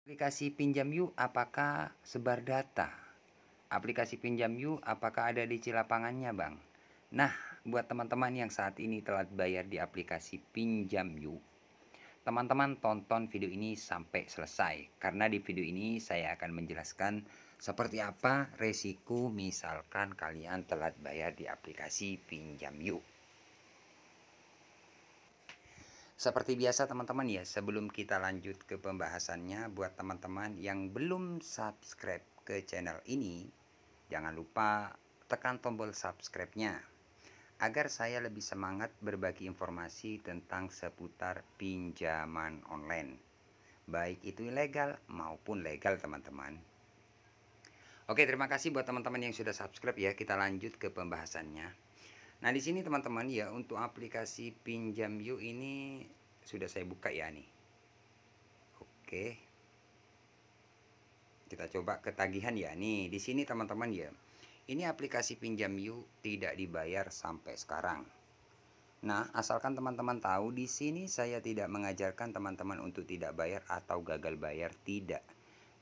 Aplikasi Pinjam Yuk apakah sebar data? Aplikasi Pinjam Yuk apakah ada di Cilapangannya, Bang? Nah, buat teman-teman yang saat ini telat bayar di aplikasi Pinjam Yuk, teman-teman tonton video ini sampai selesai. Karena di video ini saya akan menjelaskan seperti apa resiko misalkan kalian telat bayar di aplikasi Pinjam Yuk. Seperti biasa teman-teman ya, sebelum kita lanjut ke pembahasannya, buat teman-teman yang belum subscribe ke channel ini, jangan lupa tekan tombol subscribe-nya agar saya lebih semangat berbagi informasi tentang seputar pinjaman online, baik itu ilegal maupun legal teman-teman. Oke, terima kasih buat teman-teman yang sudah subscribe ya. Kita lanjut ke pembahasannya. Nah, di sini teman-teman ya, untuk aplikasi Pinjam Yuk ini sudah saya buka ya nih. Oke. Kita coba ketagihan ya. Nih, di sini teman-teman ya. Ini aplikasi Pinjam Yuk tidak dibayar sampai sekarang. Nah, asalkan teman-teman tahu, di sini saya tidak mengajarkan teman-teman untuk tidak bayar atau gagal bayar, tidak.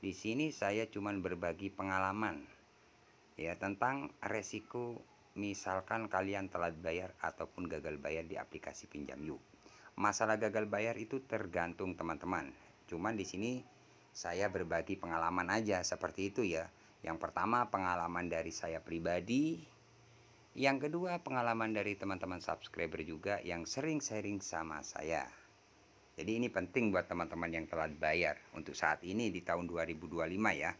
Di sini saya cuma berbagi pengalaman ya tentang resiko misalkan kalian telat bayar ataupun gagal bayar di aplikasi Pinjam Yuk. Masalah gagal bayar itu tergantung teman-teman. Cuman di sini saya berbagi pengalaman aja seperti itu ya. Yang pertama pengalaman dari saya pribadi, yang kedua pengalaman dari teman-teman subscriber juga yang sering sharing sama saya. Jadi ini penting buat teman-teman yang telat bayar untuk saat ini di tahun 2025 ya.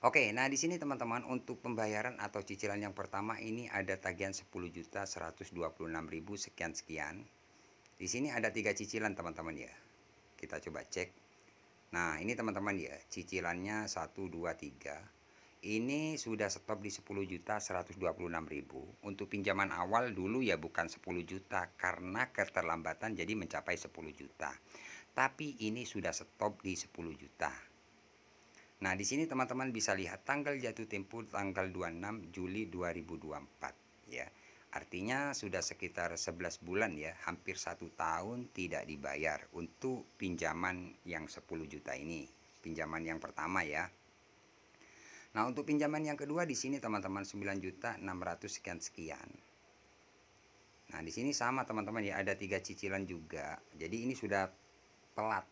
Oke, nah di sini teman-teman untuk pembayaran atau cicilan yang pertama ini ada tagihan 10.126.000 sekian. Di sini ada 3 cicilan teman-teman ya. Kita coba cek. Nah, ini teman-teman ya, cicilannya 1 2 3. Ini sudah stop di 10.126.000. Untuk pinjaman awal dulu ya bukan 10 juta karena keterlambatan jadi mencapai 10 juta. Tapi ini sudah stop di 10 juta. Nah, di sini teman-teman bisa lihat tanggal jatuh tempo tanggal 26 Juli 2024 ya. Artinya sudah sekitar 11 bulan ya, hampir 1 tahun tidak dibayar untuk pinjaman yang 10 juta ini. Pinjaman yang pertama ya. Nah, untuk pinjaman yang kedua di sini teman-teman 9.600 sekian. Nah, di sini sama teman-teman ya, ada 3 cicilan juga. Jadi ini sudah pelat.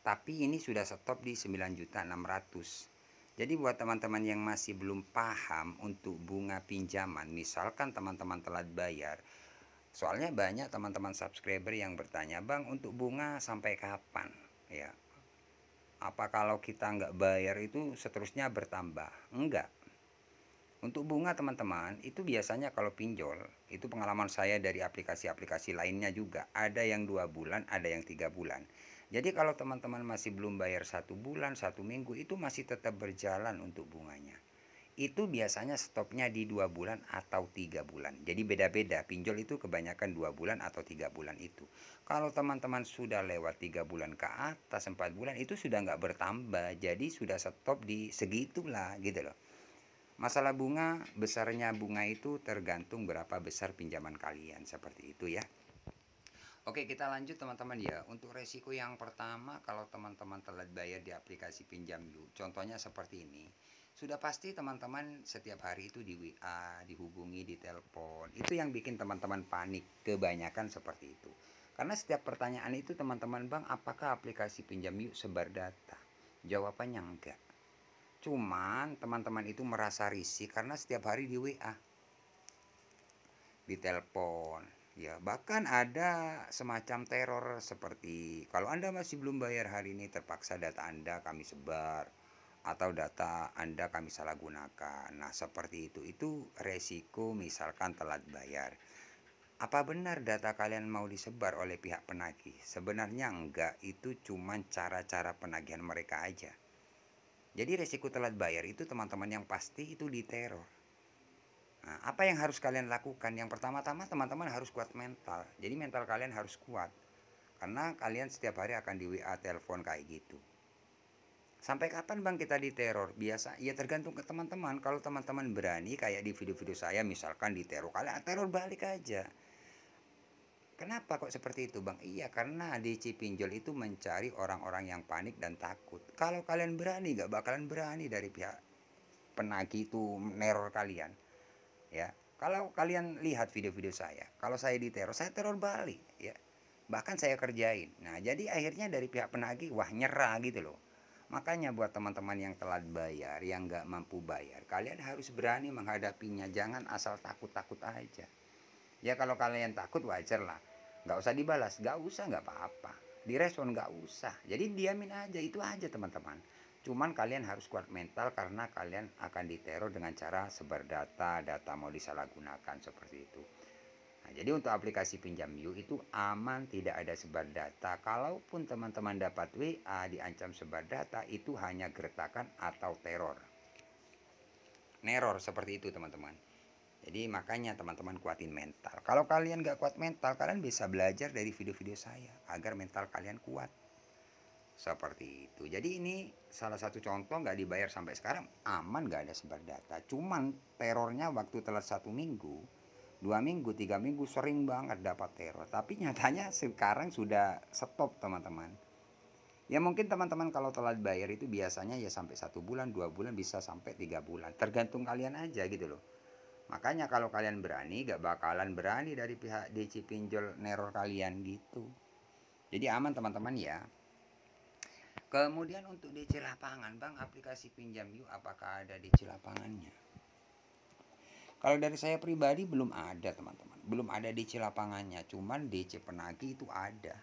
Tapi ini sudah stop di 9.600. Jadi buat teman-teman yang masih belum paham untuk bunga pinjaman, misalkan teman-teman telat bayar, soalnya banyak teman-teman subscriber yang bertanya, "Bang, untuk bunga sampai kapan?" Ya. Apa kalau kita nggak bayar itu seterusnya bertambah? Enggak. Untuk bunga teman-teman, itu biasanya kalau pinjol, itu pengalaman saya dari aplikasi-aplikasi lainnya juga, ada yang 2 bulan, ada yang 3 bulan. Jadi kalau teman-teman masih belum bayar 1 bulan, 1 minggu, itu masih tetap berjalan untuk bunganya. Itu biasanya stopnya di 2 bulan atau 3 bulan. Jadi beda-beda, pinjol itu kebanyakan 2 bulan atau 3 bulan itu. Kalau teman-teman sudah lewat 3 bulan ke atas, 4 bulan, itu sudah nggak bertambah. Jadi sudah stop di segitulah gitu loh. Masalah bunga, besarnya bunga itu tergantung berapa besar pinjaman kalian, seperti itu ya. Oke, kita lanjut teman-teman ya. Untuk resiko yang pertama, kalau teman-teman telat bayar di aplikasi Pinjam Yuk, contohnya seperti ini. Sudah pasti teman-teman setiap hari itu di WA, dihubungi, di telepon. Itu yang bikin teman-teman panik, kebanyakan seperti itu. Karena setiap pertanyaan itu teman-teman, "Bang, apakah aplikasi Pinjam Yuk sebar data?" Jawabannya enggak. Cuman teman-teman itu merasa risih karena setiap hari di WA, di telepon, ya bahkan ada semacam teror seperti kalau Anda masih belum bayar hari ini terpaksa data Anda kami sebar atau data Anda kami salah gunakan. Nah, seperti itu resiko misalkan telat bayar. Apa benar data kalian mau disebar oleh pihak penagih? Sebenarnya enggak, itu cuma cara-cara penagihan mereka aja. Jadi resiko telat bayar itu teman-teman yang pasti itu diteror. Nah, apa yang harus kalian lakukan? Yang pertama-tama teman-teman harus kuat mental. Jadi mental kalian harus kuat. Karena kalian setiap hari akan di WA, telepon kayak gitu. Sampai kapan bang kita diteror? Biasa, ya tergantung ke teman-teman. Kalau teman-teman berani kayak di video-video saya misalkan diteror, kalian teror balik aja. Kenapa kok seperti itu, Bang? Iya, karena DC pinjol itu mencari orang-orang yang panik dan takut. Kalau kalian berani, nggak bakalan berani dari pihak penagih itu neror kalian. Ya, kalau kalian lihat video-video saya, kalau saya diteror, saya teror balik. Ya, bahkan saya kerjain. Nah, jadi akhirnya dari pihak penagih, wah nyerah gitu loh. Makanya buat teman-teman yang telat bayar, yang nggak mampu bayar, kalian harus berani menghadapinya. Jangan asal takut-takut aja. Ya kalau kalian takut wajar lah. Nggak usah dibalas, nggak usah, nggak apa-apa. Direspon nggak usah. Jadi diamin aja, itu aja teman-teman. Cuman kalian harus kuat mental karena kalian akan diteror dengan cara sebar data, data mau disalahgunakan seperti itu. Nah, jadi untuk aplikasi pinjam yuk itu aman, tidak ada sebar data. Kalaupun teman-teman dapat WA diancam sebar data, itu hanya gertakan atau teror. Neror seperti itu teman-teman. Jadi makanya teman-teman kuatin mental. Kalau kalian gak kuat mental, kalian bisa belajar dari video-video saya agar mental kalian kuat. Seperti itu. Jadi ini salah satu contoh gak dibayar sampai sekarang aman, gak ada sebar data. Cuman terornya waktu telat 1 minggu, 2 minggu, 3 minggu sering banget dapat teror. Tapi nyatanya sekarang sudah stop teman-teman. Ya mungkin teman-teman kalau telat bayar itu biasanya ya sampai 1 bulan, 2 bulan, bisa sampai 3 bulan. Tergantung kalian aja gitu loh. Makanya kalau kalian berani, gak bakalan berani dari pihak DC pinjol neror kalian gitu. Jadi aman teman-teman ya. Kemudian untuk DC lapangan, Bang, aplikasi pinjam yuk apakah ada DC lapangannya? Kalau dari saya pribadi belum ada teman-teman. Belum ada DC lapangannya, cuman DC penagih itu ada.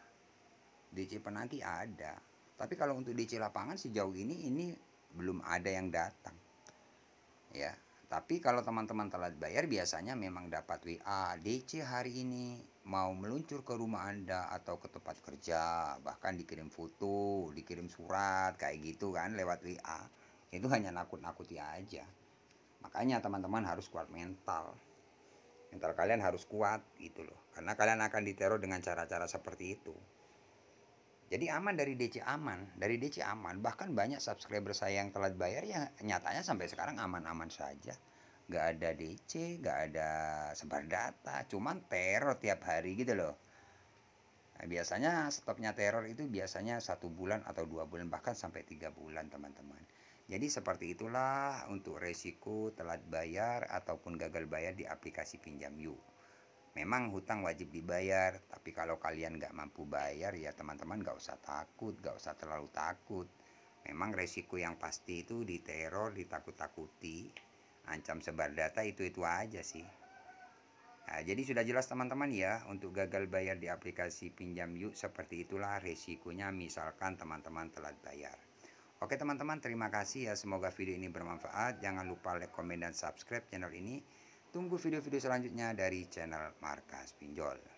DC penagih ada. Tapi kalau untuk DC lapangan sejauh ini belum ada yang datang. Ya. Tapi kalau teman-teman telat bayar biasanya memang dapat WA DC hari ini mau meluncur ke rumah Anda atau ke tempat kerja, bahkan dikirim foto, dikirim surat kayak gitu kan lewat WA. Itu hanya nakut-nakuti aja. Makanya teman-teman harus kuat mental. Mental kalian harus kuat gitu loh. Karena kalian akan diteror dengan cara-cara seperti itu. Jadi aman dari DC aman, dari DC aman. Bahkan banyak subscriber saya yang telat bayar ya nyatanya sampai sekarang aman-aman saja. Gak ada DC, gak ada sebar data, cuman teror tiap hari gitu loh. Nah, biasanya stopnya teror itu biasanya 1 bulan atau 2 bulan, bahkan sampai 3 bulan teman-teman. Jadi seperti itulah untuk resiko telat bayar ataupun gagal bayar di aplikasi pinjam yuk. Memang hutang wajib dibayar, tapi kalau kalian nggak mampu bayar ya teman-teman nggak usah takut, nggak usah terlalu takut. Memang resiko yang pasti itu diteror, ditakut-takuti, ancam sebar data itu aja sih. Nah, jadi sudah jelas teman-teman ya, untuk gagal bayar di aplikasi pinjam yuk seperti itulah resikonya misalkan teman-teman telat bayar. Oke teman-teman, terima kasih ya, semoga video ini bermanfaat. Jangan lupa like, komen, dan subscribe channel ini. Tunggu video-video selanjutnya dari channel Markas Pinjol.